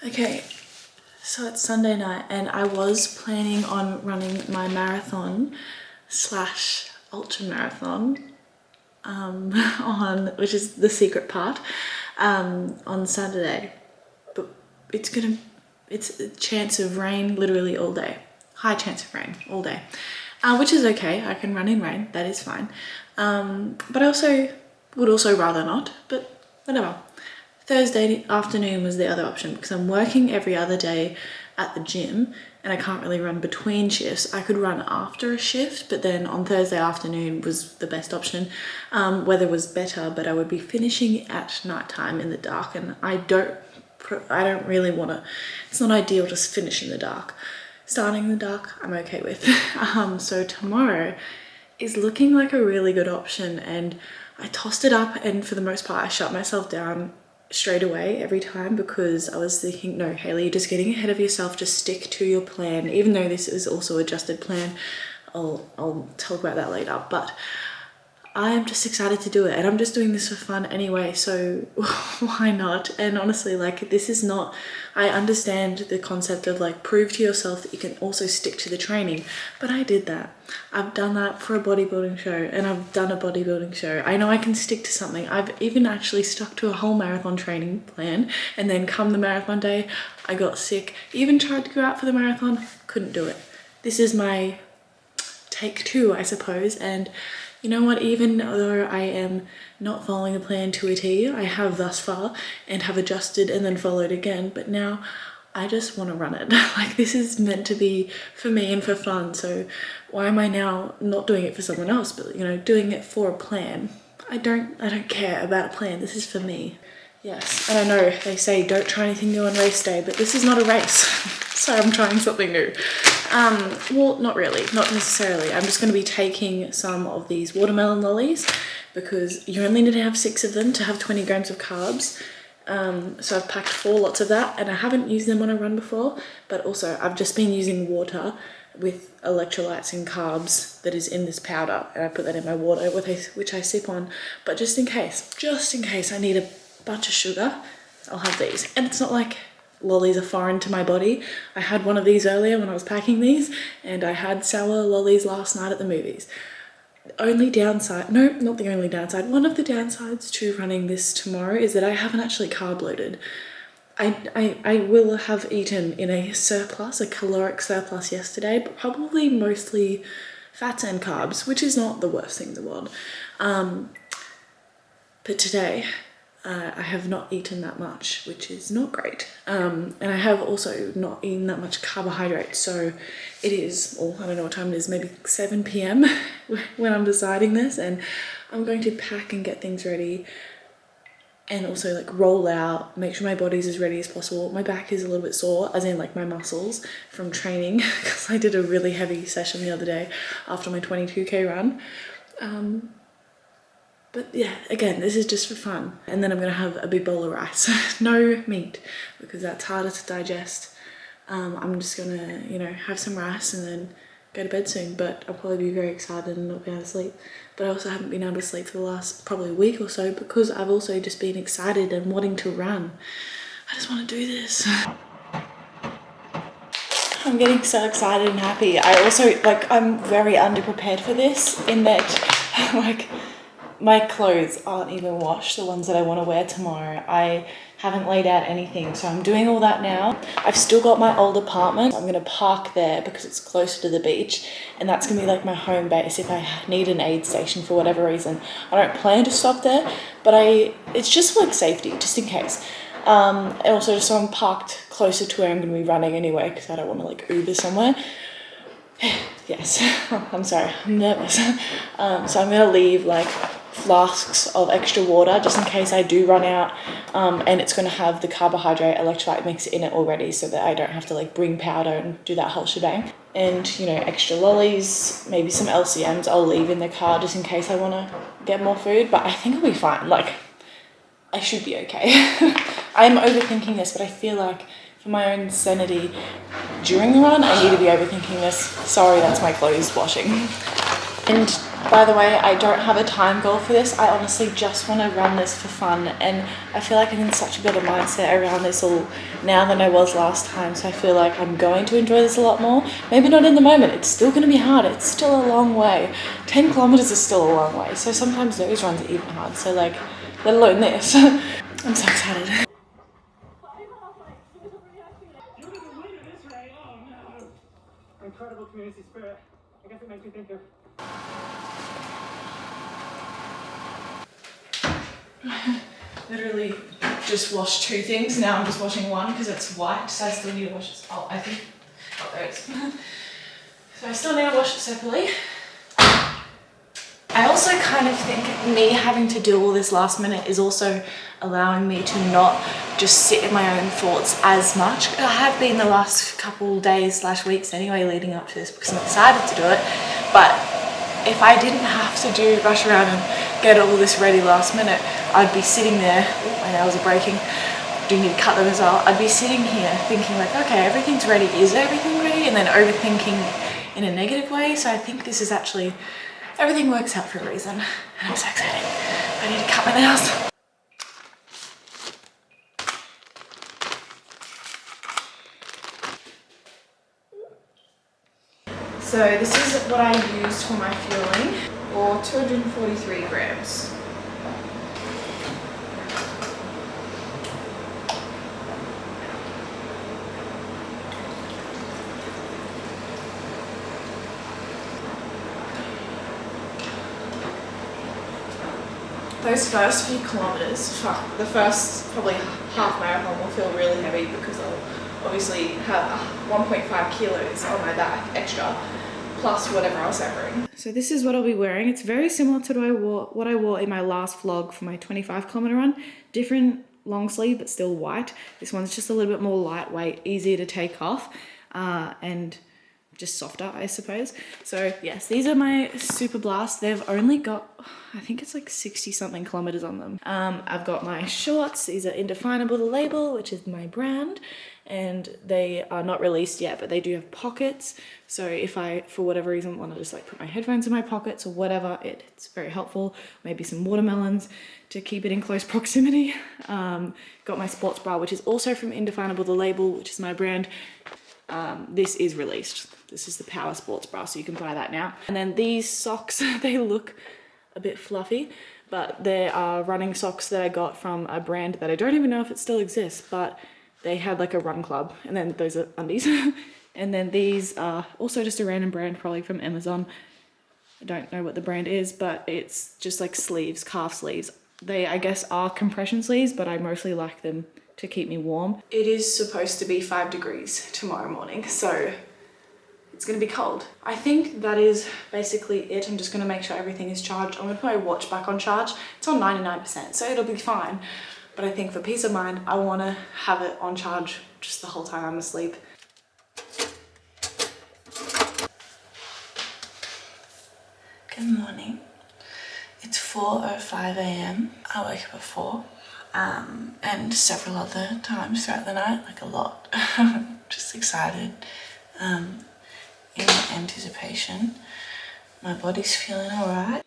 Okay, so it's Sunday night and I was planning on running my marathon slash ultra marathon on, which is the secret part, on Saturday, but it's a chance of rain literally all day, high chance of rain all day, which is okay. I can run in rain, that is fine, but I also would also rather not, but whatever. Thursday afternoon was the other option because I'm working every other day at the gym and I can't really run between shifts. I could run after a shift, but then on Thursday afternoon was the best option. Weather was better, but I would be finishing at nighttime in the dark, and I don't really want to. It's not ideal to finish in the dark. Starting in the dark, I'm okay with. So tomorrow is looking like a really good option, and I tossed it up, and for the most part I shut myself down straight away every time because I was thinking, no Hayley, you're just getting ahead of yourself, just stick to your plan. Even though this is also adjusted plan, I'll talk about that later, but I am just excited to do it, and I'm just doing this for fun anyway, so why not? And honestly, like, this is not, I understand the concept of like prove to yourself that you can also stick to the training, but I did that. I've done that for a bodybuilding show, and I've done a bodybuilding show. I know I can stick to something. I've even actually stuck to a whole marathon training plan, and then come the marathon day, I got sick. Even tried to go out for the marathon, couldn't do it. This is my take two, I suppose, and you know what, even though I am not following the plan to a T, I have thus far and have adjusted and then followed again, but now I just want to run it. Like, this is meant to be for me and for fun, so why am I now not doing it for someone else, but you know, doing it for a plan? I don't care about a plan. This is for me. Yes, and I know they say don't try anything new on race day, but this is not a race. So I'm trying something new. Well, not really, not necessarily. I'm just going to be taking some of these watermelon lollies because you only need to have 6 of them to have 20 grams of carbs. So I've packed 4 lots of that, and I haven't used them on a run before, but also I've just been using water with electrolytes and carbs that is in this powder, and I put that in my water, which I sip on. But just in case I need a bunch of sugar, I'll have these. And it's not like lollies are foreign to my body. I had one of these earlier when I was packing these, and I had sour lollies last night at the movies. Only downside, no, not the only downside, one of the downsides to running this tomorrow is that I haven't actually carb loaded. I will have eaten in a surplus, a caloric surplus yesterday, but probably mostly fats and carbs, which is not the worst thing in the world. But today, I have not eaten that much, which is not great. And I have also not eaten that much carbohydrate. So it is, well, I don't know what time it is, maybe 7 p.m. when I'm deciding this. And I'm going to pack and get things ready and also like roll out, make sure my body's as ready as possible. My back is a little bit sore, as in like my muscles from training, because I did a really heavy session the other day after my 22K run. But yeah, again, this is just for fun. And then I'm gonna have a big bowl of rice. No meat, because that's harder to digest. I'm just gonna, you know, have some rice and then go to bed soon, but I'll probably be very excited and not be able to sleep. But I also haven't been able to sleep for the last probably week or so because I've also just been excited and wanting to run. I just want to do this. I'm getting so excited and happy. I also, like, I'm very underprepared for this in that, like, my clothes aren't even washed, the ones that I want to wear tomorrow. I haven't laid out anything, so I'm doing all that now. I've still got my old apartment. I'm going to park there because it's closer to the beach, and that's going to be like my home base if I need an aid station for whatever reason. I don't plan to stop there, but it's just for like safety, just in case. And also just so I'm parked closer to where I'm going to be running anyway, because I don't want to like Uber somewhere. Yes, I'm sorry, I'm nervous. So I'm going to leave like flasks of extra water just in case I do run out, and it's going to have the carbohydrate electrolyte mix in it already so that I don't have to like bring powder and do that whole shebang. And you know, extra lollies, maybe some LCMs I'll leave in the car just in case I want to get more food, but I think I'll be fine. Like, I should be okay. I'm overthinking this, but I feel like for my own sanity during the run, I need to be overthinking this. Sorry, that's my clothes washing. And By the way, I don't have a time goal for this. I honestly just want to run this for fun, and I feel like I'm in such a better mindset around this all now than I was last time, so I feel like I'm going to enjoy this a lot more. Maybe not in the moment, it's still going to be hard, it's still a long way. 10 kilometers is still a long way, so sometimes those runs are even hard, so like, let alone this. I'm so excited. Incredible community spirit. I guess it makes me think of Literally just washed 2 things. Now I'm just washing one because it's white, so I still need to wash it. Oh, I think. Oh, there it is. So I still need to wash it separately. I also kind of think me having to do all this last minute is also allowing me to not just sit in my own thoughts as much. I have been the last couple days / weeks anyway leading up to this because I'm excited to do it. But if I didn't have to rush around and get all this ready last minute, I'd be sitting there. Ooh, my nails are breaking. Do need to cut them as well. I'd be sitting here thinking like, okay, everything's ready. Is everything ready? And then overthinking in a negative way. So I think this is actually, everything works out for a reason. And I'm so excited. I need to cut my nails. So this is what I used for my fueling, or 243 grams. Those first few kilometers, the first probably half marathon will feel really heavy because I'll obviously have 1.5 kilos on my back extra, plus whatever else I bring. So this is what I'll be wearing. It's very similar to what I wore in my last vlog for my 25 kilometer run. Different long sleeve, but still white. This one's just a little bit more lightweight, easier to take off, and just softer, I suppose. So yes, these are my Super Blast. They've only got, I think it's like 60 something kilometers on them. I've got my shorts. These are Indefinable, the label, which is my brand, and they are not released yet, but they do have pockets. So if I, for whatever reason, want to just like put my headphones in my pockets or whatever, it's very helpful. Maybe some watermelons to keep it in close proximity. Got my sports bra, which is also from Indefinable, the label, which is my brand. This is released. This is the Power Sports bra, so you can buy that now. And then these socks, they look a bit fluffy, but they are running socks that I got from a brand that I don't even know if it still exists, but they had like a run club. And then those are undies. And then these are also just a random brand, probably from Amazon. I don't know what the brand is, but it's just like sleeves, calf sleeves. They, I guess, are compression sleeves, but I mostly like them to keep me warm. It is supposed to be 5 degrees tomorrow morning, so it's gonna be cold. I think that is basically it. I'm just gonna make sure everything is charged. I'm gonna put my watch back on charge. It's on 99%, so it'll be fine. But I think for peace of mind, I wanna have it on charge just the whole time I'm asleep. Good morning. It's 4:05 a.m. I woke up at 4. And several other times throughout the night, like a lot. Just excited, in anticipation. My body's feeling alright.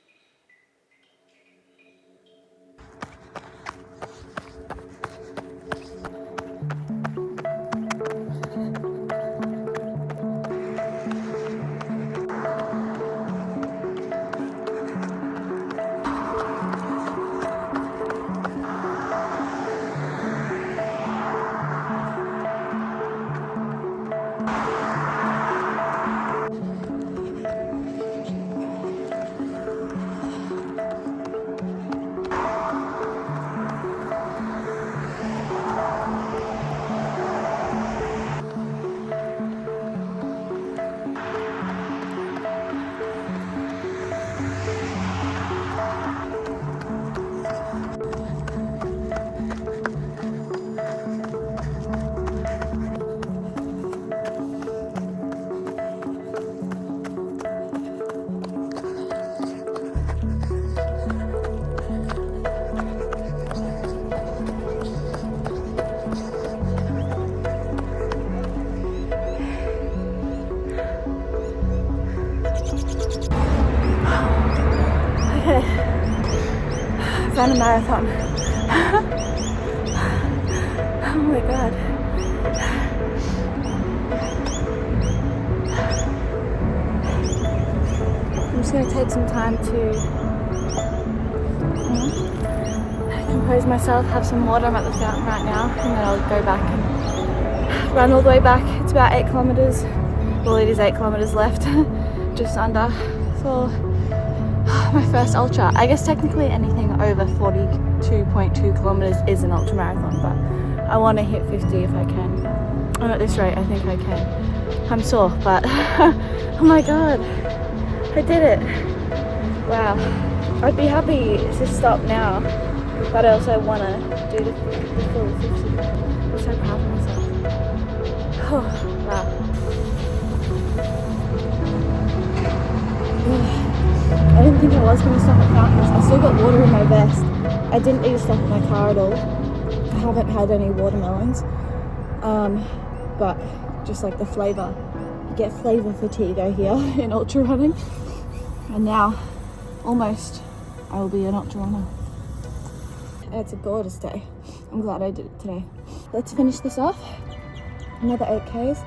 ran a marathon. Oh my god. I'm just going to take some time to compose myself, have some water. I'm at the fountain right now, and then I'll go back and run all the way back. It's about 8 kilometers. Well, it is 8 kilometers left, just under, for my first ultra. I guess technically anything over 42.2 kilometers is an ultra marathon, but I want to hit 50 if I can. And at this rate, I think I can. I'm sore, but oh my god, I did it. Wow. I'd be happy to stop now, but I also want to do the full 50. I'm so proud of myself. Oh, wow. I didn't think I was going to stop at fountains. I still got water in my vest. I didn't need to stop at my car at all. I haven't had any watermelons. But just like the flavour. You get flavour fatigue out here in ultra running. And now, almost, I will be an ultra runner. It's a gorgeous day. I'm glad I did it today. Let's finish this off. Another 8Ks.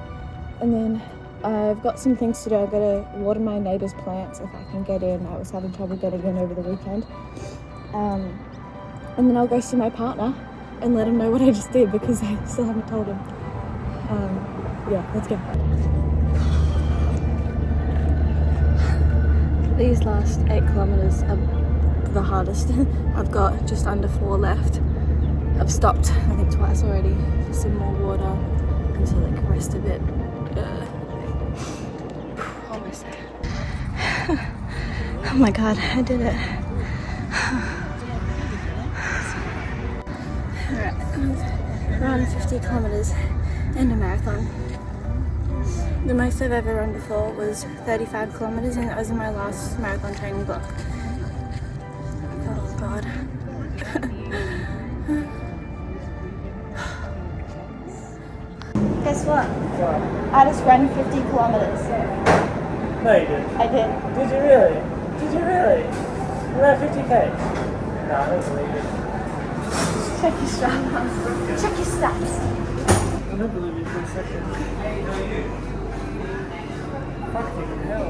And then I've got some things to do. I've got to water my neighbour's plants if I can get in. I was having trouble getting in over the weekend. And then I'll go see my partner and let him know what I just did because I still haven't told him. Yeah, let's go. These last 8 kilometers are the hardest. I've got just under 4 left. I've stopped, I think, twice already for some more water and to like rest a bit. Almost there. Oh my god, I did it. Alright, run 50 kilometers and a marathon. The most I've ever run before was 35 kilometers, and that was in my last marathon training block. Oh god. Guess what? What? I just ran 50 kilometers. No, you didn't. I did. Did you really? Did you really? You ran 50k? No, I don't believe it. Check your Strava. Check your stats. I don't believe you for a second. Fucking hell.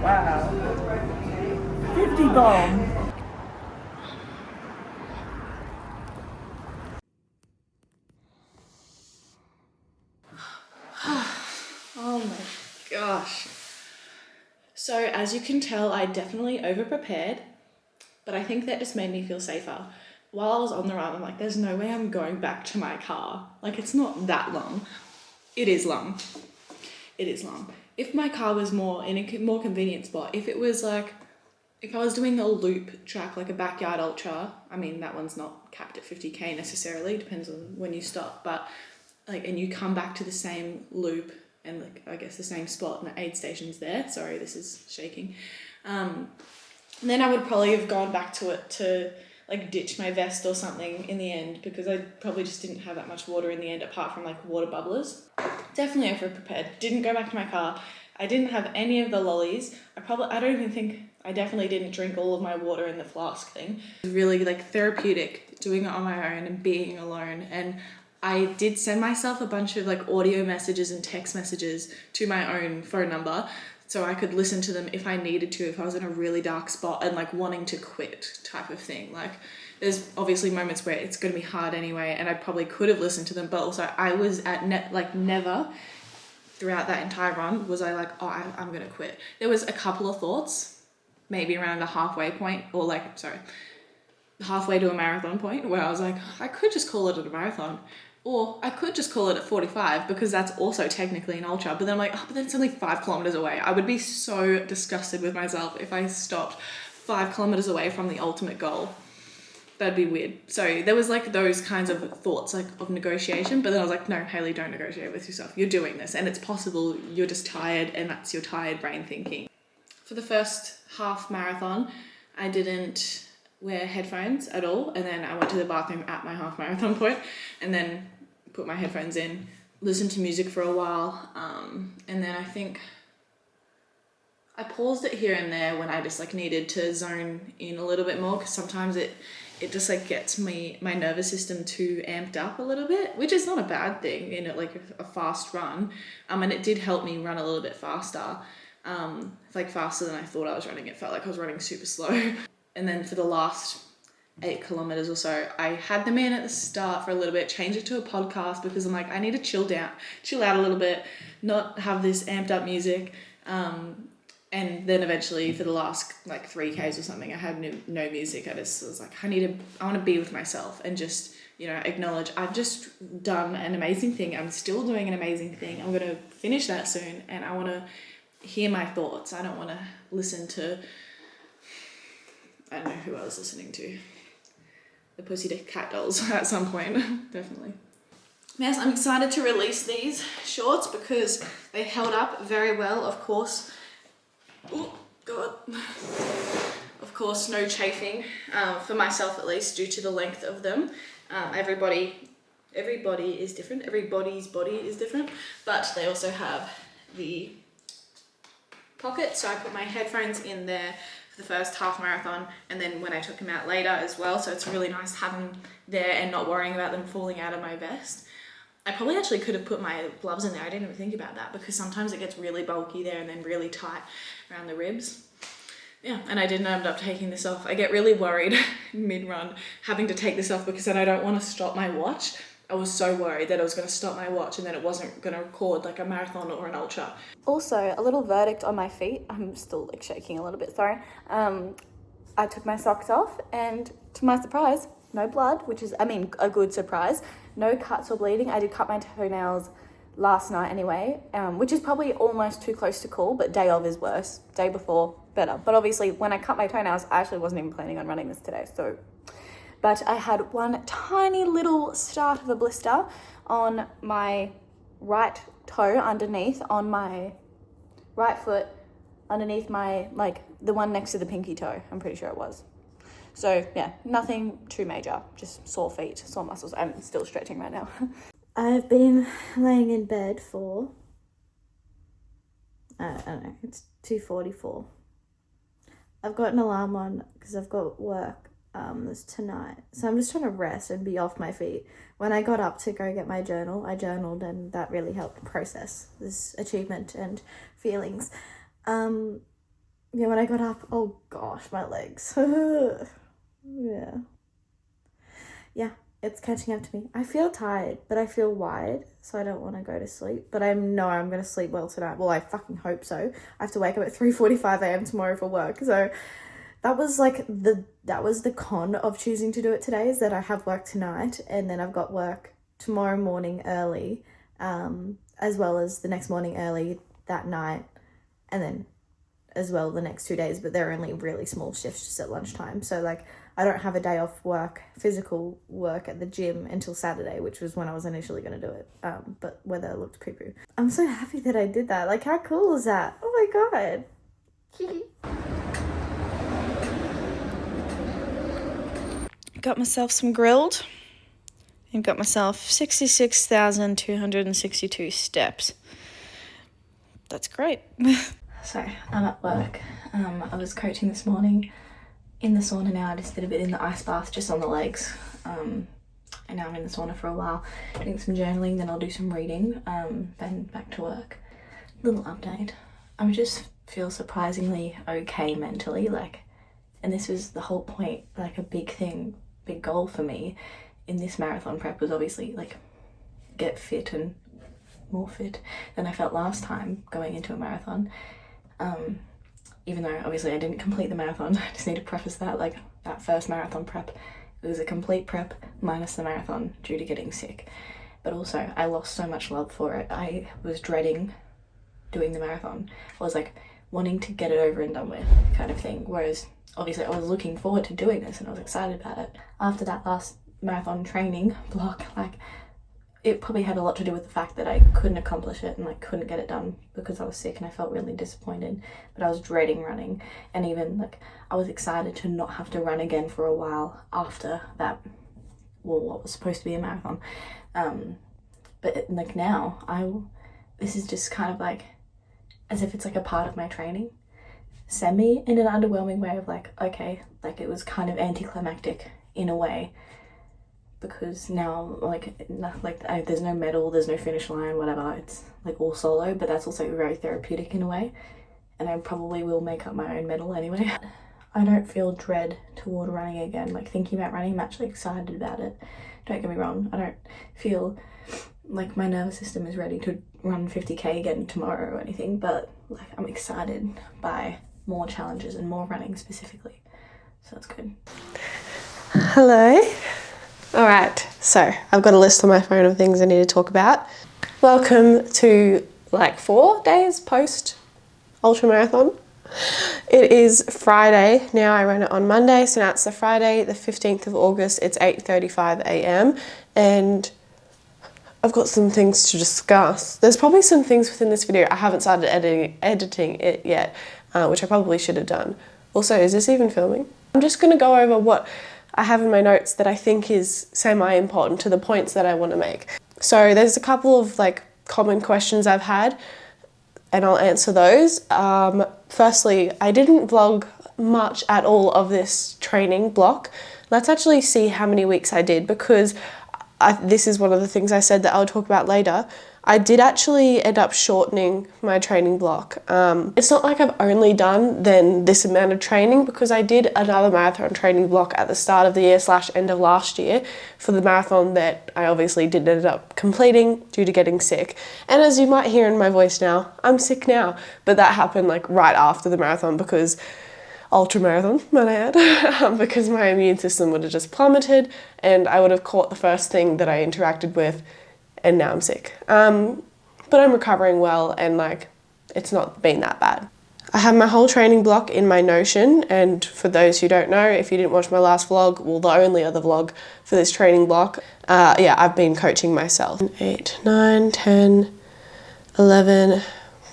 Wow. 50 bomb. Oh my gosh. So as you can tell, I definitely over-prepared, but I think that just made me feel safer. While I was on the run, I'm like, there's no way I'm going back to my car. Like, it's not that long. It is long. It is long. If my car was more in a more convenient spot, if it was like, if I was doing a loop track, like a backyard ultra, I mean, that one's not capped at 50k necessarily, depends on when you stop, but like, and you come back to the same loop and like, I guess the same spot and the aid station's there. Sorry, this is shaking. Then I would probably have gone back to it to like ditch my vest or something in the end, because I probably just didn't have that much water in the end apart from like water bubblers. Definitely over prepared. Didn't go back to my car. I didn't have any of the lollies. I definitely didn't drink all of my water in the flask thing. It was really like therapeutic doing it on my own and being alone. And I did send myself a bunch of like audio messages and text messages to my own phone number so I could listen to them if I needed to, if I was in a really dark spot and like wanting to quit type of thing. Like, there's obviously moments where it's going to be hard anyway, and I probably could have listened to them, but also I was at never throughout that entire run was I like, oh, I'm going to quit. There was a couple of thoughts, maybe around the halfway point, or like, sorry, halfway to a marathon point, where I was like, I could just call it a marathon. Or I could just call it at 45 because that's also technically an ultra. But then I'm like, oh, but then it's only 5 kilometers away. I would be so disgusted with myself if I stopped 5 kilometers away from the ultimate goal. That'd be weird. So there was like those kinds of thoughts like of negotiation. But then I was like, no, Hayley, don't negotiate with yourself. You're doing this and it's possible you're just tired, and that's your tired brain thinking. For the first half marathon, I didn't wear headphones at all, and then I went to the bathroom at my half marathon point and then put my headphones in, listened to music for a while, and then I think I paused it here and there when I just like needed to zone in a little bit more, because sometimes it just like gets my nervous system too amped up a little bit, which is not a bad thing in like a fast run. And it did help me run a little bit faster, like faster than I thought I was running. It felt like I was running super slow. And then for the last 8 kilometers or so, I had them in at the start for a little bit, changed it to a podcast because I'm like, I need to chill out a little bit, not have this amped up music. And then eventually for the last like 3Ks or something, I had no music. I just was like, I want to be with myself and just, acknowledge I've just done an amazing thing. I'm still doing an amazing thing. I'm going to finish that soon, and I want to hear my thoughts. I don't want to listen to, I don't know who I was listening to. The Pussycat Dolls at some point, definitely. Yes, I'm excited to release these shorts because they held up very well, of course. Oh, God. Of course, no chafing, for myself at least, due to the length of them. Everybody is different. Everybody's body is different. But they also have the pocket, so I put my headphones in there for the first half marathon, and then when I took them out later as well. So it's really nice to have them there and not worrying about them falling out of my vest. I probably actually could have put my gloves in there. I didn't even think about that because sometimes it gets really bulky there and then really tight around the ribs. Yeah, and I didn't end up taking this off. I get really worried mid-run having to take this off because then I don't want to stop my watch. I was so worried that I was going to stop my watch and then it wasn't going to record like a marathon or an ultra. Also, a little verdict on my feet. I'm still like shaking a little bit, sorry. I took my socks off and to my surprise, no blood, which is, a good surprise. No cuts or bleeding. I did cut my toenails last night anyway, which is probably almost too close to call, but day of is worse. Day before, better. But obviously, when I cut my toenails, I actually wasn't even planning on running this today, so... But I had one tiny little start of a blister on my right toe underneath, on my right foot, underneath my, the one next to the pinky toe, I'm pretty sure it was. So, yeah, nothing too major, just sore feet, sore muscles. I'm still stretching right now. I've been laying in bed for, I don't know, it's 2:44. I've got an alarm on because I've got work this tonight. So I'm just trying to rest and be off my feet. When I got up to go get my journal, I journaled and that really helped process this achievement and feelings. When I got up, oh gosh, my legs. Yeah, it's catching up to me. I feel tired, but I feel wide, so I don't want to go to sleep. But I know I'm going to sleep well tonight. Well, I fucking hope so. I have to wake up at 3:45 a.m. tomorrow for work, so that was the con of choosing to do it today, is that I have work tonight and then I've got work tomorrow morning early, as well as the next morning early that night, and then as well the next 2 days, but they're only really small shifts just at lunchtime. So I don't have a day off work, physical work at the gym until Saturday, which was when I was initially going to do it. But weather looked poo-poo. I'm so happy that I did that. How cool is that? Oh my God. Got myself some grilled and got myself 66,262 steps. That's great. So I'm at work. I was coaching this morning in the sauna now. I just did a bit in the ice bath just on the legs. And now I'm in the sauna for a while, doing some journaling, then I'll do some reading, then back to work. Little update. I just feel surprisingly okay mentally, and this was the whole point, a big goal for me in this marathon prep was obviously get fit and more fit than I felt last time going into a marathon. Even though obviously I didn't complete the marathon, I just need to preface that, that first marathon prep, it was a complete prep minus the marathon due to getting sick. But also I lost so much love for it. I was dreading doing the marathon. I was wanting to get it over and done with kind of thing, whereas obviously I was looking forward to doing this and I was excited about it. After that last marathon training block, it probably had a lot to do with the fact that I couldn't accomplish it and couldn't get it done because I was sick, and I felt really disappointed. But I was dreading running, and even I was excited to not have to run again for a while after that, what was supposed to be a marathon. But now this is just kind of as if it's a part of my training. semi in an underwhelming way of like, okay, like it was kind of anticlimactic in a way, because now there's no medal, there's no finish line, whatever, it's like all solo, but that's also very therapeutic in a way, and I probably will make up my own medal anyway. I don't feel dread toward running again. Like thinking about running, I'm actually excited about it. Don't get me wrong, I don't feel like my nervous system is ready to run 50k again tomorrow or anything, but like I'm excited by more challenges and more running specifically, so that's good. Hello. All right, so I've got a list on my phone of things I need to talk about. Welcome to like 4 days post ultramarathon. It is Friday now. I ran it on Monday, so now it's the Friday, the 15th of August. It's 8:35 a.m. and I've got some things to discuss. There's probably some things within this video I haven't started editing it yet, which I probably should have done. Also, is this even filming? I'm just going to go over what I have in my notes that I think is semi-important to the points that I want to make. So there's a couple of like common questions I've had, and I'll answer those. Firstly, I didn't vlog much at all of this training block. Let's actually see how many weeks I did, because this is one of the things I said that I'll talk about later. I did actually end up shortening my training block. It's not like I've only done then this amount of training, because I did another marathon training block at the start of the year / end of last year for the marathon that I obviously didn't end up completing due to getting sick. And as you might hear in my voice now, I'm sick now, but that happened like right after the marathon, because ultramarathon, might I add, because my immune system would have just plummeted and I would have caught the first thing that I interacted with, and now I'm sick. But I'm recovering well, and like it's not been that bad. I have my whole training block in my Notion, and for those who don't know, if you didn't watch my last vlog, well, the only other vlog for this training block, yeah, I've been coaching myself. 8, 9, 10, 11,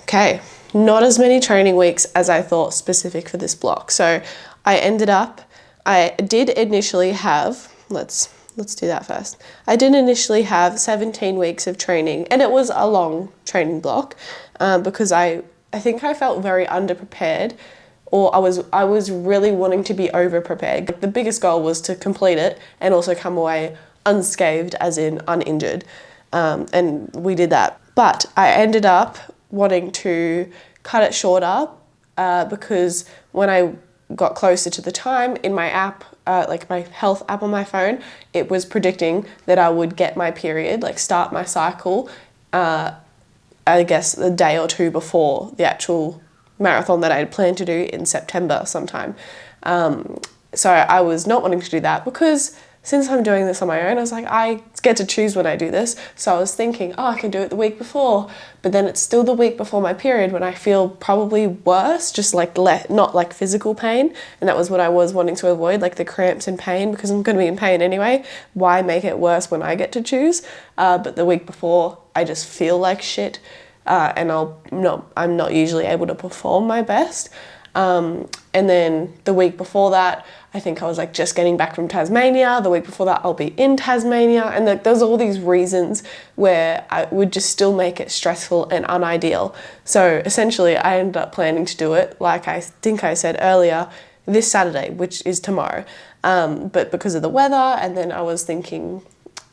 okay. Not as many training weeks as I thought specific for this block. So I did initially have, let's do that first. I did initially have 17 weeks of training, and it was a long training block because I think I felt very underprepared, or I was really wanting to be over-prepared. The biggest goal was to complete it and also come away unscathed, as in uninjured, and we did that. But I ended up wanting to cut it shorter because when I got closer to the time in my app, like my health app on my phone, it was predicting that I would get my period, like start my cycle, I guess a day or two before the actual marathon that I had planned to do in September sometime. So I was not wanting to do that, because since I'm doing this on my own, I was like, I get to choose when I do this. So I was thinking, oh, I can do it the week before, but then it's still the week before my period when I feel probably worse, just like not like physical pain. And that was what I was wanting to avoid, like the cramps and pain, because I'm going to be in pain anyway. Why make it worse when I get to choose? But the week before, I just feel like shit, and I'm not usually able to perform my best. And then the week before that, I think I was like just getting back from Tasmania. The week before that, I'll be in Tasmania. And there's all these reasons where I would just still make it stressful and unideal. So essentially, I ended up planning to do it, like I think I said earlier, this Saturday, which is tomorrow. But because of the weather, and then I was thinking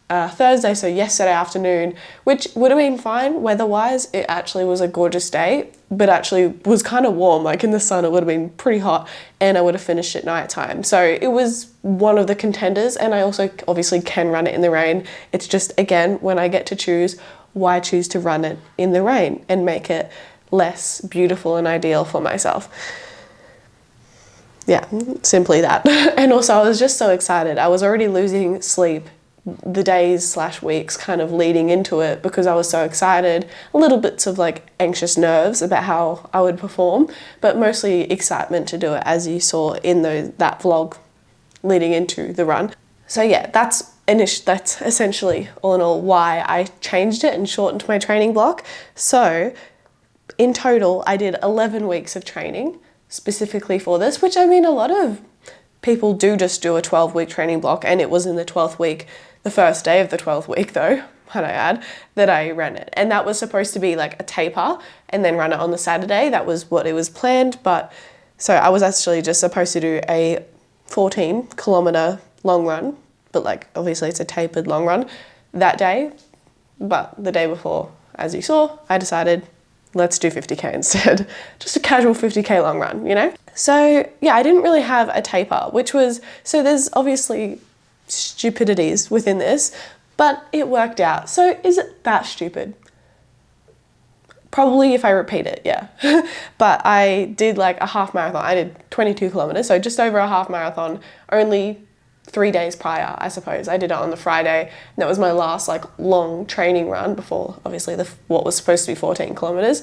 Thursday, so yesterday afternoon, which would have been fine weather-wise. It actually was a gorgeous day, but actually was kind of warm, like in the sun it would have been pretty hot, and I would have finished at night time. So it was one of the contenders, and I also obviously can run it in the rain. It's just, again, when I get to choose, why choose to run it in the rain and make it less beautiful and ideal for myself? Yeah, simply that. And also I was just so excited. I was already losing sleep the days / weeks kind of leading into it, because I was so excited, a little bits of like anxious nerves about how I would perform, but mostly excitement to do it, as you saw in that vlog leading into the run. So yeah, that's essentially all in all why I changed it and shortened my training block. So in total, I did 11 weeks of training specifically for this, which, I mean, a lot of people do just do a 12-week training block, and it was in the 12th week, the first day of the 12th week though, might I add, that I ran it. And that was supposed to be like a taper and then run it on the Saturday. That was what it was planned, but So I was actually just supposed to do a 14-kilometer long run, but like obviously it's a tapered long run that day. But the day before, as you saw, I decided let's do 50k instead. Just a casual 50k long run, you know? So yeah, I didn't really have a taper, which was, so there's obviously stupidities within this, but it worked out. So is it that stupid? Probably if I repeat it, yeah. But I did like a half marathon. I did 22 kilometers, so just over a half marathon, only 3 days prior, I suppose. I did it on the Friday, and that was my last like long training run before obviously what was supposed to be 14 kilometers.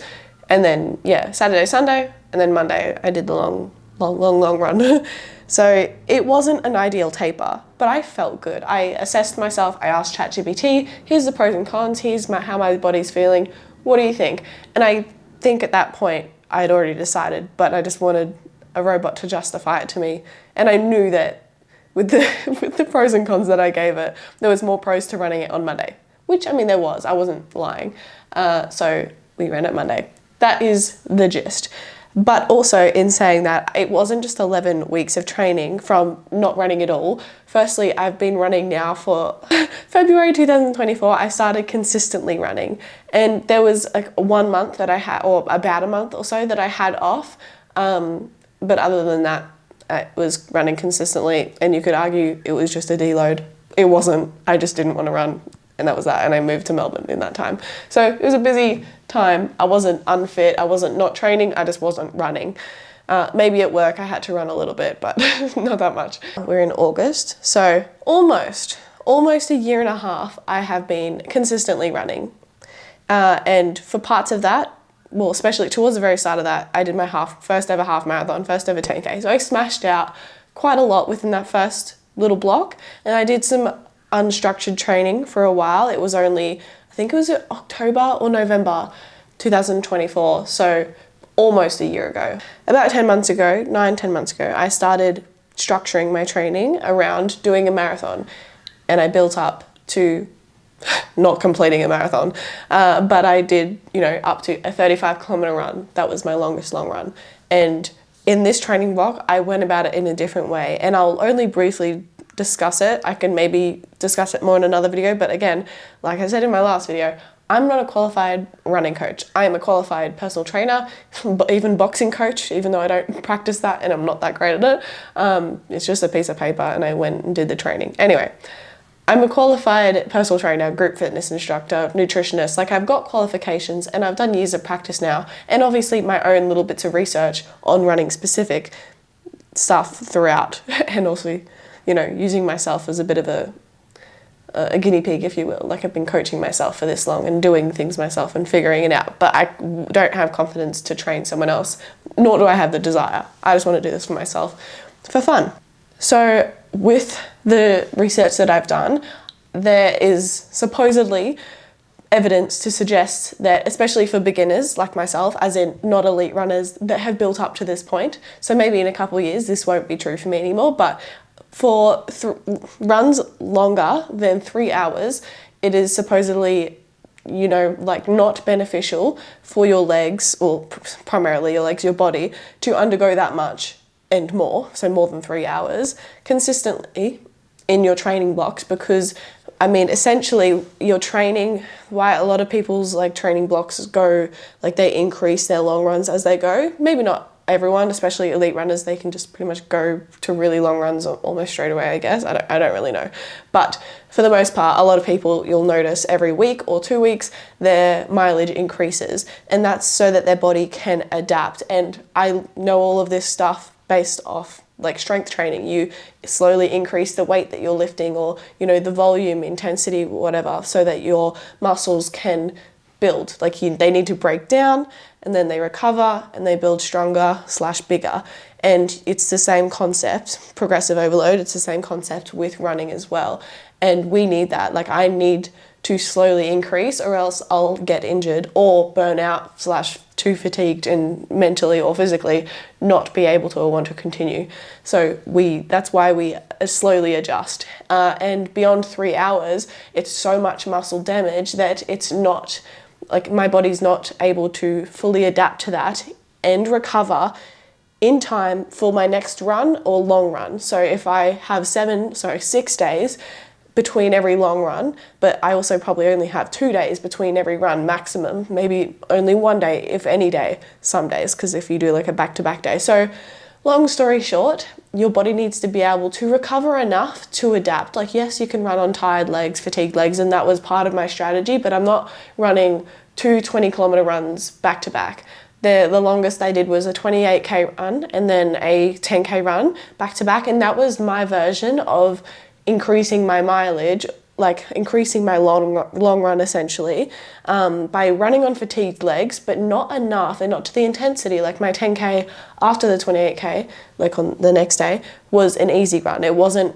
And then yeah, Saturday, Sunday, and then Monday I did the long run. So it wasn't an ideal taper, but I felt good. I assessed myself, I asked ChatGPT, here's the pros and cons, here's how my body's feeling, what do you think? And I think at that point I had already decided, but I just wanted a robot to justify it to me. And I knew that with the pros and cons that I gave it, there was more pros to running it on Monday, which I mean there was, I wasn't lying. So we ran it Monday. That is the gist. But also in saying that, it wasn't just 11 weeks of training from not running at all. Firstly, I've been running now for February 2024, I started consistently running. And there was like 1 month that I had, or about a month or so that I had off. But other than that, I was running consistently, and you could argue it was just a deload. It wasn't, I just didn't want to run. And that was that, and I moved to Melbourne in that time. So it was a busy time. I wasn't unfit, I wasn't not training, I just wasn't running. Maybe at work I had to run a little bit, but not that much. We're in August, so almost a year and a half I have been consistently running. And for parts of that, well, especially towards the very start of that, I did my first ever half marathon, first ever 10k. So I smashed out quite a lot within that first little block, and I did some unstructured training for a while. It was only, I think it was October or November 2024, so almost a year ago. About 10 months ago, 10 months ago, I started structuring my training around doing a marathon, and I built up to not completing a marathon, but I did, you know, up to a 35-kilometer run. That was my longest long run. And in this training block, I went about it in a different way, and I'll only briefly discuss it. I can maybe discuss it more in another video, but again, like I said in my last video, I'm not a qualified running coach. I am a qualified personal trainer, even boxing coach, even though I don't practice that and I'm not that great at it. It's just a piece of paper, and I went and did the training. Anyway, I'm a qualified personal trainer, group fitness instructor, nutritionist. Like, I've got qualifications and I've done years of practice now, and obviously my own little bits of research on running specific stuff throughout, and also, you know, using myself as a bit of a guinea pig, if you will. Like, I've been coaching myself for this long and doing things myself and figuring it out, but I don't have confidence to train someone else, nor do I have the desire. I just want to do this for myself, for fun. So with the research that I've done, there is supposedly evidence to suggest that, especially for beginners like myself, as in not elite runners that have built up to this point, so maybe in a couple of years this won't be true for me anymore, but for runs longer than 3 hours, it is supposedly, you know, like not beneficial for your legs, or primarily your legs, your body, to undergo that much and more, so more than 3 hours, consistently in your training blocks. Because, I mean, essentially your training, why a lot of people's like training blocks go, like they increase their long runs as they go. Maybe not everyone, especially elite runners, they can just pretty much go to really long runs almost straight away, I guess. I don't really know. But for the most part, a lot of people, you'll notice every week or 2 weeks, their mileage increases. And that's so that their body can adapt. And I know all of this stuff based off like strength training. You slowly increase the weight that you're lifting, or, you know, the volume, intensity, whatever, so that your muscles can build. Like they need to break down, and then they recover and they build stronger / bigger. And it's the same concept, progressive overload, it's the same concept with running as well. And we need that. Like, I need to slowly increase, or else I'll get injured or burn out / too fatigued and mentally or physically not be able to or want to continue. So that's why we slowly adjust. And beyond 3 hours, it's so much muscle damage that it's not, like, my body's not able to fully adapt to that and recover in time for my next run or long run. So if I have 6 days between every long run, but I also probably only have 2 days between every run maximum, maybe only 1 day, if any day, some days, because if you do like a back-to-back day. So long story short, your body needs to be able to recover enough to adapt. Like, yes, you can run on tired legs, fatigued legs, and that was part of my strategy, but I'm not running 2 20-kilometer runs back to back. The longest I did was a 28k run and then a 10k run back to back, and that was my version of increasing my mileage, like increasing my long run essentially, by running on fatigued legs, but not enough and not to the intensity. Like my 10k after the 28k, like on the next day, was an easy run. It wasn't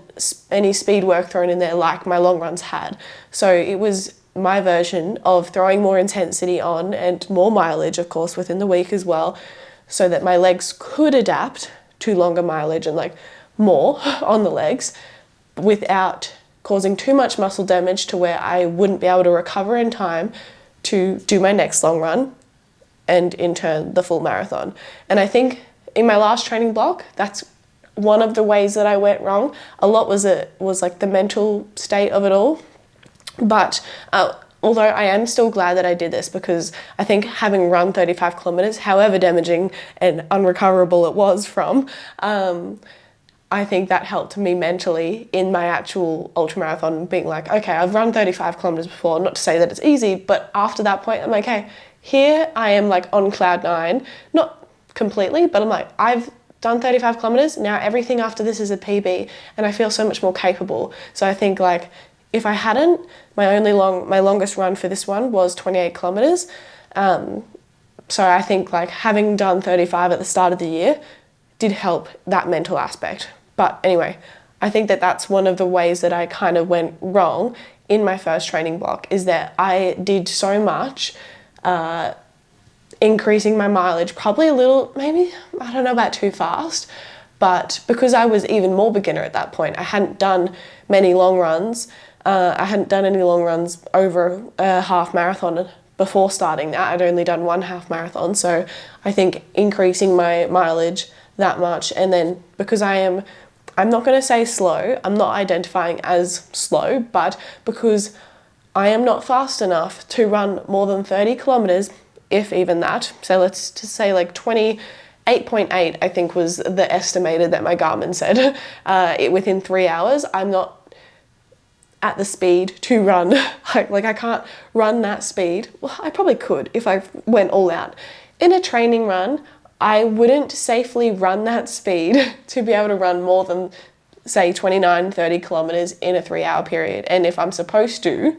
any speed work thrown in there like my long runs had. So it was my version of throwing more intensity on and more mileage, of course, within the week as well, so that my legs could adapt to longer mileage and like more on the legs without causing too much muscle damage to where I wouldn't be able to recover in time to do my next long run and in turn the full marathon. And I think in my last training block, that's one of the ways that I went wrong. A lot was like the mental state of it all. But although I am still glad that I did this, because I think having run 35 kilometers, however damaging and unrecoverable it was from, I think that helped me mentally in my actual ultramarathon, being like, okay, I've run 35 kilometers before, not to say that it's easy, but after that point, I'm like, okay, here I am like on cloud 9, not completely, but I'm like, I've done 35 kilometers, now everything after this is a PB, and I feel so much more capable. So I think like, if I hadn't, my longest run for this one was 28 kilometers. So I think like having done 35 at the start of the year did help that mental aspect. But anyway, I think that that's one of the ways that I kind of went wrong in my first training block, is that I did so much increasing my mileage, probably a little, maybe, I don't know about too fast, but because I was even more beginner at that point, I hadn't done many long runs. I hadn't done any long runs over a half marathon before starting that. I'd only done one half marathon. So I think increasing my mileage that much, and then because I'm not going to say slow, I'm not identifying as slow, but because I am not fast enough to run more than 30 kilometers, if even that. So let's just say like 28.8, I think was the estimated that my Garmin said, within 3 hours. I'm not at the speed to run, like I can't run that speed. Well, I probably could if I went all out. In a training run, I wouldn't safely run that speed to be able to run more than, say, 29, 30 kilometers in a 3-hour period. And if I'm supposed to,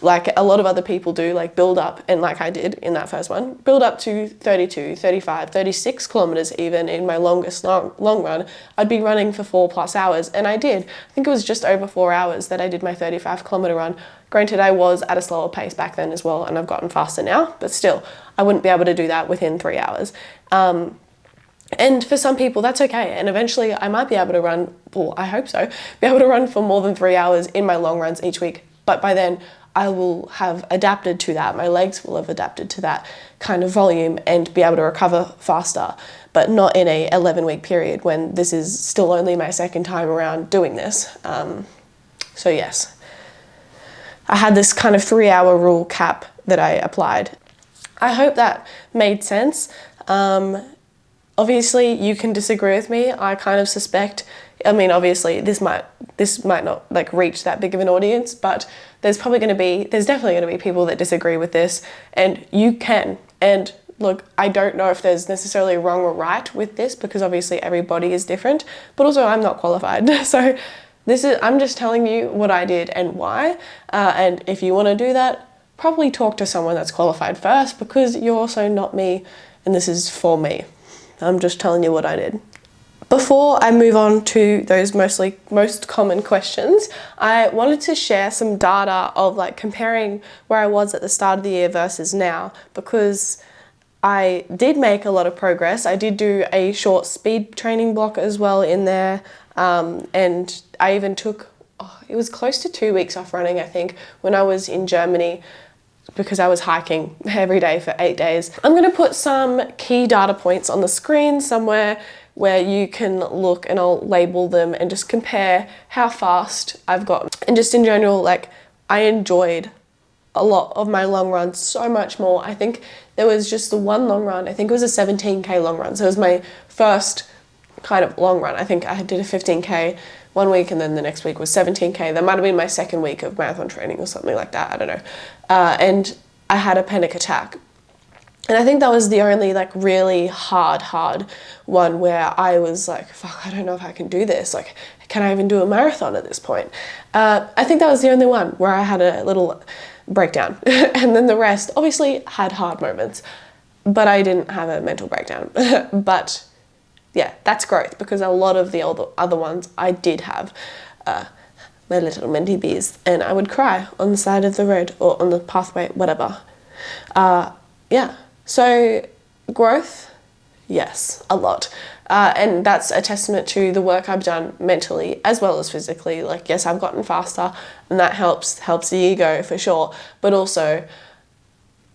like a lot of other people do, like build up, and like I did in that first one, build up to 32, 35, 36 kilometers even in my longest long run, I'd be running for 4+ hours. And I did. I think it was just over 4 hours that I did my 35 kilometer run. Granted, I was at a slower pace back then as well, and I've gotten faster now, but still, I wouldn't be able to do that within 3 hours. And for some people, that's okay. And eventually I might be able to run, or I hope so, be able to run for more than 3 hours in my long runs each week. But by then, I will have adapted to that. My legs will have adapted to that kind of volume and be able to recover faster, but not in a 11-week period when this is still only my second time around doing this. So yes, I had this kind of 3-hour rule cap that I applied. I hope that made sense. Obviously, you can disagree with me. I kind of suspect, I mean, obviously, this might not like reach that big of an audience, but there's definitely going to be people that disagree with this, and you can. And look, I don't know if there's necessarily wrong or right with this, because obviously everybody is different, but also I'm not qualified. So I'm just telling you what I did and why. And if you want to do that, probably talk to someone that's qualified first, because you're also not me, and this is for me. I'm just telling you what I did. Before I move on to those most common questions, I wanted to share some data of like comparing where I was at the start of the year versus now, because I did make a lot of progress. I did do a short speed training block as well in there, and I even took, it was close to 2 weeks off running, I think, when I was in Germany. because I was hiking every day for 8 days. I'm going to put some key data points on the screen somewhere where you can look, and I'll label them and just compare how fast I've gotten. And just in general, like, I enjoyed a lot of my long runs so much more. I think there was just the one long run, I think it was a 17k long run. So it was my first kind of long run. I think I did a 15k one week, and then the next week was 17k. That might have been my second week of marathon training or something like that, I don't know. And I had a panic attack. And I think that was the only like really hard one where I was like, fuck, I don't know if I can do this. Like, can I even do a marathon at this point? I think that was the only one where I had a little breakdown. And then the rest obviously had hard moments, but I didn't have a mental breakdown. But yeah, that's growth, because a lot of the other ones I did have my little mentee bees, and I would cry on the side of the road or on the pathway, whatever. Yeah, so growth, yes, a lot. And that's a testament to the work I've done mentally as well as physically. Like, yes, I've gotten faster, and that helps the ego for sure, but also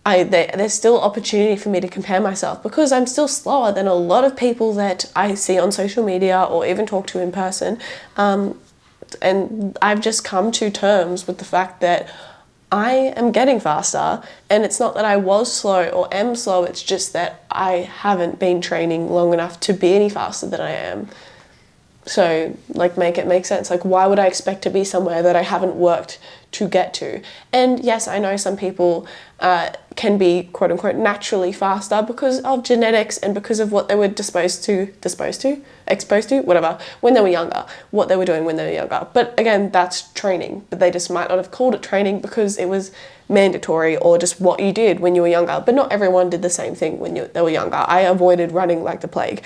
there's still opportunity for me to compare myself, because I'm still slower than a lot of people that I see on social media or even talk to in person. And I've just come to terms with the fact that I am getting faster, and it's not that I was slow or am slow, it's just that I haven't been training long enough to be any faster than I am. So, like, make it make sense. Like, why would I expect to be somewhere that I haven't worked to get to? And yes, I know some people can be quote unquote naturally faster because of genetics and because of what they were exposed to, whatever, when they were younger, what they were doing when they were younger. But again, that's training, but they just might not have called it training because it was mandatory or just what you did when you were younger. But not everyone did the same thing when they were younger. I avoided running like the plague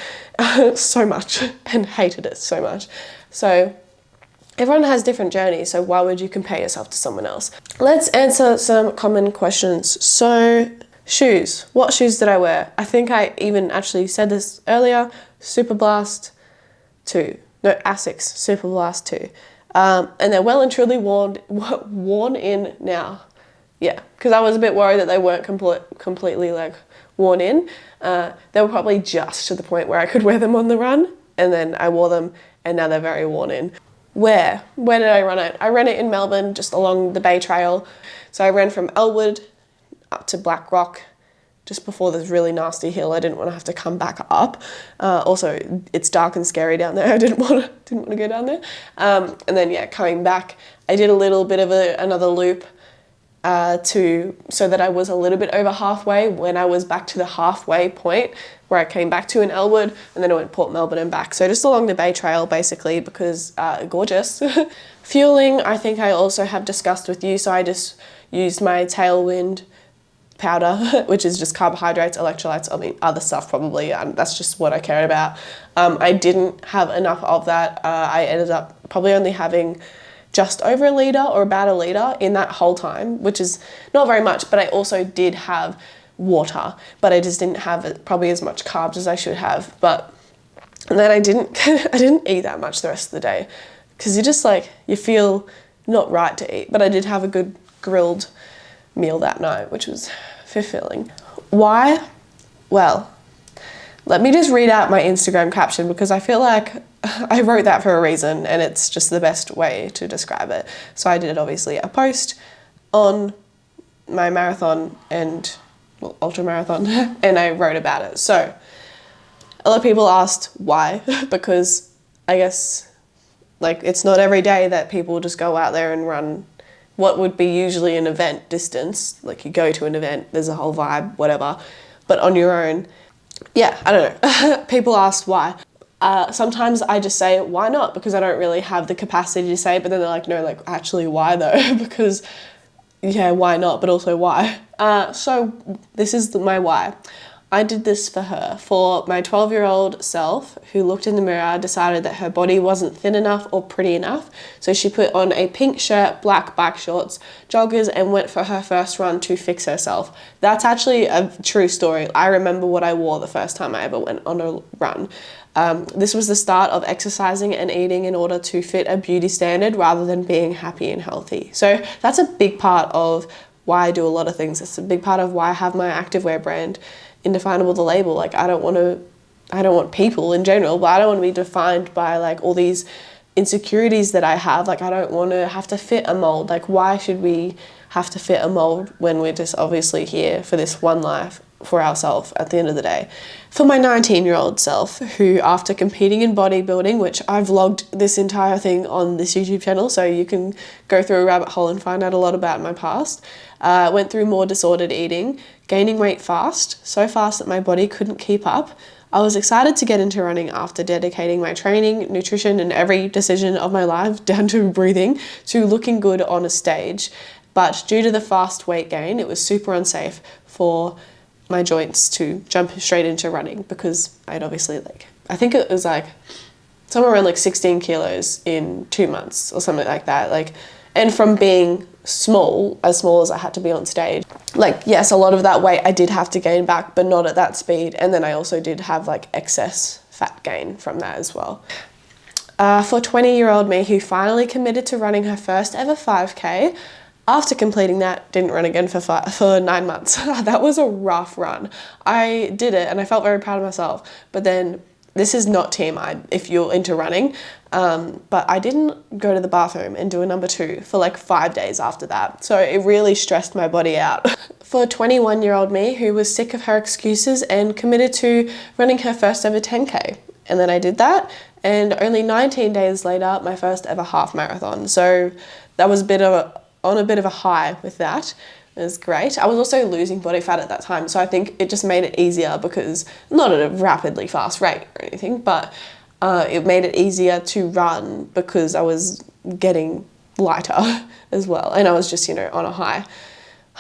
so much and hated it so much. So everyone has different journeys, so why would you compare yourself to someone else? Let's answer some common questions. So, shoes. What shoes did I wear? I think I even actually said this earlier. Superblast 2. No, Asics Superblast 2. And they're well and truly worn in now. Yeah, because I was a bit worried that they weren't completely like worn in. They were probably just to the point where I could wear them on the run, and then I wore them, and now they're very worn in. Where did I run it? I ran it in Melbourne, just along the Bay Trail. So I ran from Elwood up to Black Rock, just before this really nasty hill. I didn't want to have to come back up. Also, it's dark and scary down there. I didn't want to go down there. And then yeah, coming back, I did a little bit of another loop so that I was a little bit over halfway when I was back to the halfway point where I came back to in Elwood, and then I went Port Melbourne and back. So just along the Bay Trail basically, because gorgeous. Fueling, I think I also have discussed with you, so I just used my Tailwind powder, which is just carbohydrates, electrolytes, I mean other stuff probably, and that's just what I cared about. I didn't have enough of that. I ended up probably only having just over a litre or about a litre in that whole time, which is not very much, but I also did have water, but I just didn't have probably as much carbs as I should have. And then I didn't eat that much the rest of the day, because you feel not right to eat, but I did have a good grilled meal that night, which was fulfilling. Why? Well, let me just read out my Instagram caption, because I feel like I wrote that for a reason, and it's just the best way to describe it. So I did obviously a post on my marathon and ultra marathon, and I wrote about it. So a lot of people asked why, because I guess like it's not every day that people just go out there and run what would be usually an event distance. Like, you go to an event, there's a whole vibe, whatever, but on your own, yeah, I don't know. People ask why. Sometimes I just say, why not? Because I don't really have the capacity to say it, but then they're like, no, like, actually, why though? Because, yeah, why not? But also why? So this is my why. I did this for her, for my 12-year-old self who looked in the mirror, decided that her body wasn't thin enough or pretty enough. So she put on a pink shirt, black bike shorts, joggers, and went for her first run to fix herself. That's actually a true story. I remember what I wore the first time I ever went on a run. This was the start of exercising and eating in order to fit a beauty standard rather than being happy and healthy. So that's a big part of why I do a lot of things. It's a big part of why I have my activewear brand, Indefinable the label. Like I don't want people in general, but I don't want to be defined by like all these insecurities that I have. Like I don't want to have to fit a mold. Like why should we have to fit a mold when we're just obviously here for this one life for ourselves at the end of the day? For my 19-year-old self, who after competing in bodybuilding, which I've vlogged this entire thing on this YouTube channel, so you can go through a rabbit hole and find out a lot about my past, went through more disordered eating, gaining weight fast, so fast that my body couldn't keep up. I was excited to get into running after dedicating my training, nutrition, and every decision of my life, down to breathing, to looking good on a stage. But due to the fast weight gain, it was super unsafe for my joints to jump straight into running, because I'd obviously I think it was like somewhere around like 16 kilos in 2 months or something like that. And from being small as I had to be on stage, yes, a lot of that weight I did have to gain back, but not at that speed. And then I also did have excess fat gain from that as well. For 20-year-old me who finally committed to running her first ever 5K, after completing that, didn't run again for 9 months. That was a rough run. I did it and I felt very proud of myself. But then, this is not TMI if you're into running, but I didn't go to the bathroom and do a number 2 for 5 days after that. So it really stressed my body out. For 21-year-old me who was sick of her excuses and committed to running her first ever 10K. And then I did that, and only 19 days later, my first ever half marathon. So that was on a bit of a high with that. It was great. I was also losing body fat at that time, so I think it just made it easier, because not at a rapidly fast rate or anything, but it made it easier to run because I was getting lighter as well, and I was just, on a high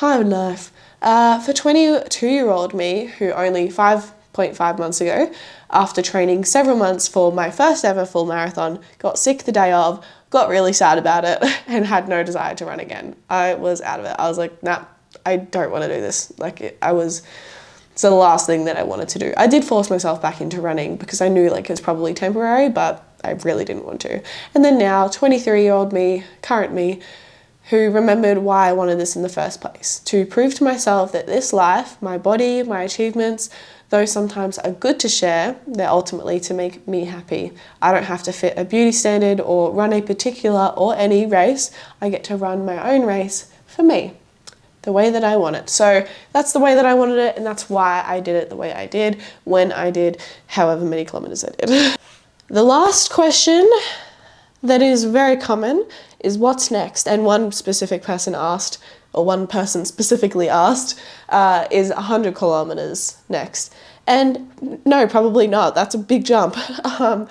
of life. For 22-year-old me, who only 5.5 months ago, after training several months for my first ever full marathon, got sick the day of, got really sad about it, and had no desire to run again. I was out of it. I was like, nah, I don't want to do this. It's the last thing that I wanted to do. I did force myself back into running because I knew it was probably temporary, but I really didn't want to. And then now, 23-year-old me, current me, who remembered why I wanted this in the first place. To prove to myself that this life, my body, my achievements, though sometimes are good to share, they're ultimately to make me happy. I don't have to fit a beauty standard or run a particular or any race. I get to run my own race for me, the way that I want it. So that's the way that I wanted it, and that's why I did it the way I did, when I did, however many kilometers I did. The last question that is very common is what's next? And one specific person asked, or one person specifically asked, is 100 kilometers next? And no, probably not. That's a big jump. I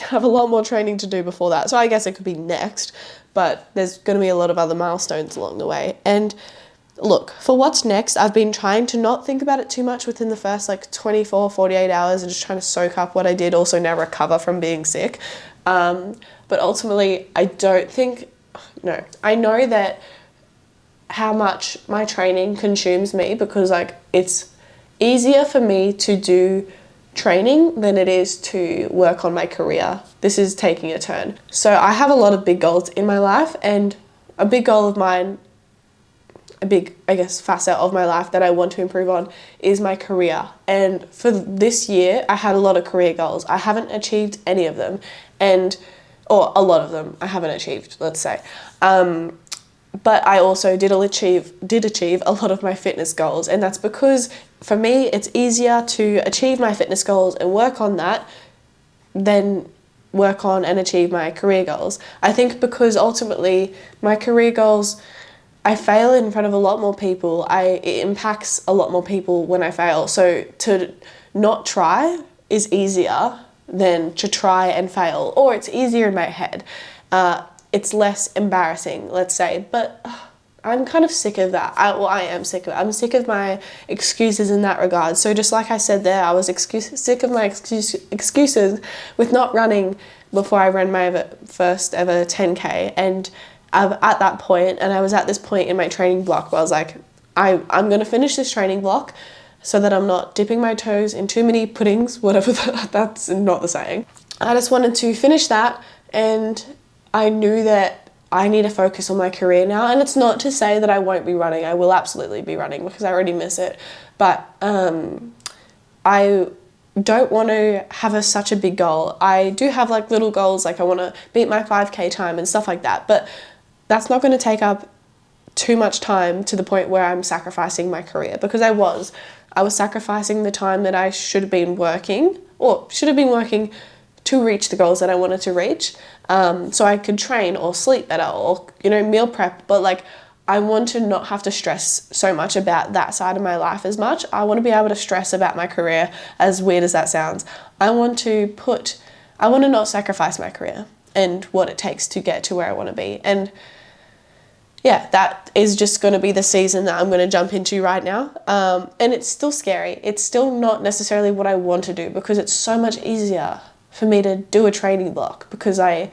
have a lot more training to do before that. So I guess it could be next, but there's going to be a lot of other milestones along the way. And look, for what's next, I've been trying to not think about it too much within the first 24, 48 hours, and just trying to soak up what I did, also now recover from being sick. But ultimately, I know that how much my training consumes me, because it's easier for me to do training than it is to work on my career. This is taking a turn. So I have a lot of big goals in my life, and a big goal of mine, a big, facet of my life that I want to improve on is my career. And for this year, I had a lot of career goals. I haven't achieved any of them, or a lot of them I haven't achieved, let's say. But I also did achieve a lot of my fitness goals, and that's because for me it's easier to achieve my fitness goals and work on that than work on and achieve my career goals. I think because ultimately my career goals, I fail in front of a lot more people. It impacts a lot more people when I fail. So to not try is easier than to try and fail, or it's easier in my head. It's less embarrassing, let's say, but I'm kind of sick of that. I am sick of it. I'm sick of my excuses in that regard. So just like I said there, I was sick of my excuses with not running before I ran my first ever 10K. And at that point, and I was at this point in my training block where I was like, I'm going to finish this training block so that I'm not dipping my toes in too many puddings, whatever that's not the saying. I just wanted to finish that, and I knew that I need to focus on my career now. And it's not to say that I won't be running. I will absolutely be running because I already miss it. But I don't want to have such a big goal. I do have like little goals, like I want to beat my 5K time and stuff like that. But that's not going to take up too much time to the point where I'm sacrificing my career, because I was sacrificing the time that I should have been working to reach the goals that I wanted to reach, so I could train or sleep better or, you know, meal prep. But like, I want to not have to stress so much about that side of my life as much. I want to be able to stress about my career, as weird as that sounds. I want to not sacrifice my career and what it takes to get to where I want to be. And yeah, that is just going to be the season that I'm going to jump into right now. And it's still scary. It's still not necessarily what I want to do, because it's so much easier for me to do a training block, because I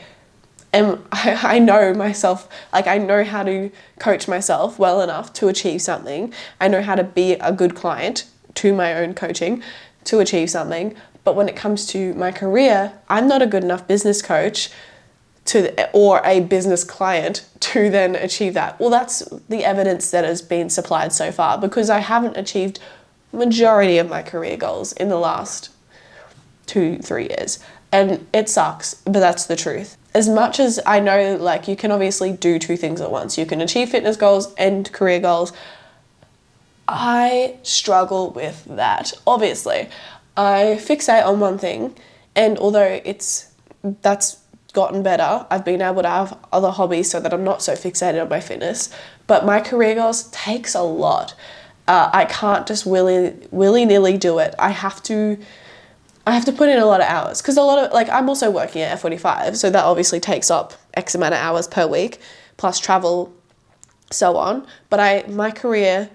know myself, like I know how to coach myself well enough to achieve something. I know how to be a good client to my own coaching to achieve something. But when it comes to my career, I'm not a good enough business coach or a business client to then achieve that. Well, that's the evidence that has been supplied so far, because I haven't achieved majority of my career goals in the last 2-3 years. And it sucks, but that's the truth. As much as I know, like, you can obviously do two things at once. You can achieve fitness goals and career goals. I struggle with that, obviously. I fixate on one thing, and although that's gotten better, I've been able to have other hobbies so that I'm not so fixated on my fitness. But my career goals takes a lot. I can't just willy-nilly do it. I have to put in a lot of hours, because I'm also working at F45, so that obviously takes up X amount of hours per week, plus travel, so on. But my career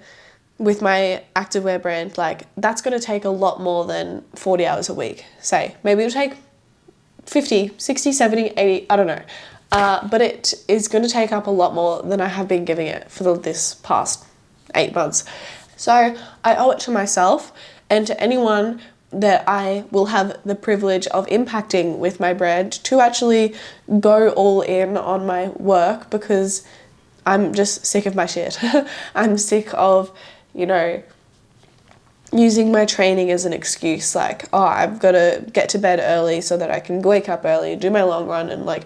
with my activewear brand, like, that's going to take a lot more than 40 hours a week, say. Maybe it'll take 50, 60, 70, 80, I don't know. But it is going to take up a lot more than I have been giving it for this past 8 months. So I owe it to myself and to anyone that I will have the privilege of impacting with my brand to actually go all in on my work, because I'm just sick of my shit. I'm sick of, you know, using my training as an excuse, like, oh, I've got to get to bed early so that I can wake up early and do my long run and like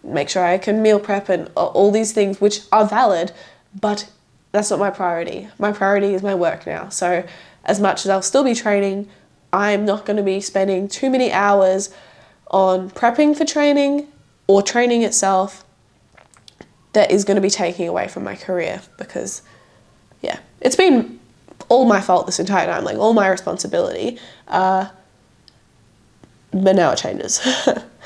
make sure I can meal prep and all these things, which are valid, but that's not my priority. My priority is my work now. So as much as I'll still be training, I'm not going to be spending too many hours on prepping for training or training itself that is going to be taking away from my career, because yeah, it's been all my fault this entire time, like all my responsibility, but now it changes.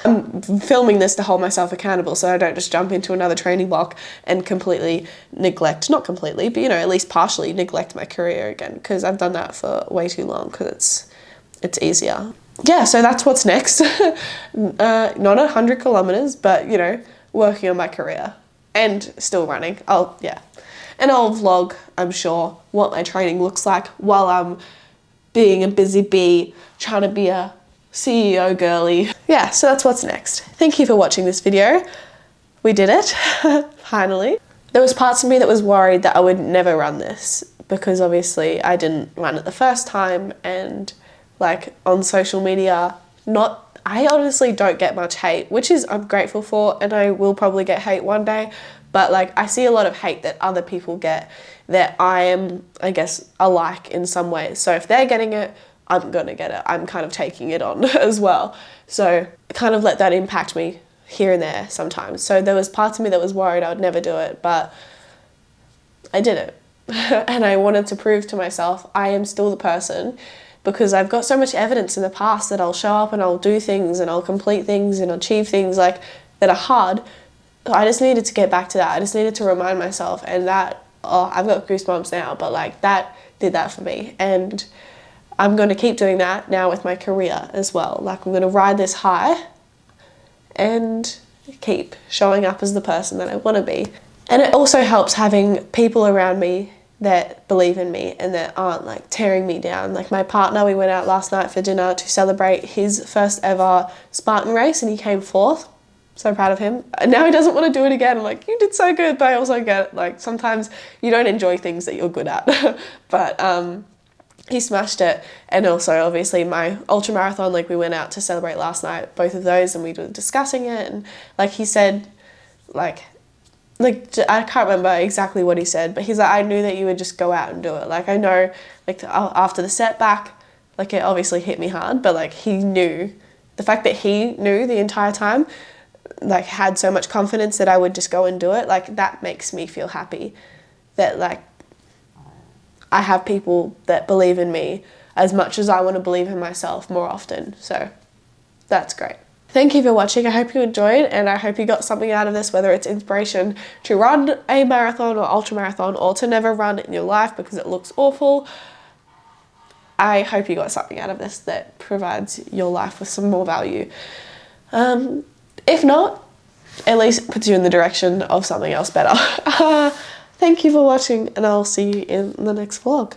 I'm filming this to hold myself accountable so I don't just jump into another training block and completely neglect, not completely, but, you know, at least partially neglect my career again, because I've done that for way too long, because it's easier. Yeah, so that's what's next. Not 100 kilometers, but, you know, working on my career and still running. And I'll vlog, I'm sure, what my training looks like while I'm being a busy bee, trying to be a CEO girly. Yeah, so that's what's next. Thank you for watching this video. We did it, finally. There was parts of me that was worried that I would never run this, because obviously I didn't run it the first time, and like on social media, I honestly don't get much hate, which is I'm grateful for, and I will probably get hate one day. But like, I see a lot of hate that other people get that I am, I guess, alike in some ways. So if they're getting it, I'm gonna get it. I'm kind of taking it on as well. So I kind of let that impact me here and there sometimes. So there was parts of me that was worried I would never do it, but I did it. And I wanted to prove to myself I am still the person, because I've got so much evidence in the past that I'll show up and I'll do things and I'll complete things and achieve things like that are hard. I just needed to get back to that. I just needed to remind myself, and that, I've got goosebumps now, but like that did that for me. And I'm going to keep doing that now with my career as well. Like, I'm going to ride this high and keep showing up as the person that I want to be. And it also helps having people around me that believe in me and that aren't like tearing me down. Like my partner, we went out last night for dinner to celebrate his first ever Spartan race and he came 4th. so proud of him. And now he doesn't want to do it again. I'm like, you did so good, but I also get like sometimes you don't enjoy things that you're good at. But he smashed it. And also obviously my ultra marathon, like we went out to celebrate last night, both of those, and we were discussing it, and like he said, like I can't remember exactly what he said, but he's like, I knew that you would just go out and do it. Like I know, like after the setback, like it obviously hit me hard, but like he knew, the fact that he knew the entire time, like had so much confidence that I would just go and do it, like that makes me feel happy that like I have people that believe in me as much as I want to believe in myself more often. So that's great. Thank you for watching. I hope you enjoyed, and I hope you got something out of this, whether it's inspiration to run a marathon or ultra marathon, or to never run in your life because it looks awful. I hope you got something out of this that provides your life with some more value. If not, at least it puts you in the direction of something else better. Thank you for watching, and I'll see you in the next vlog.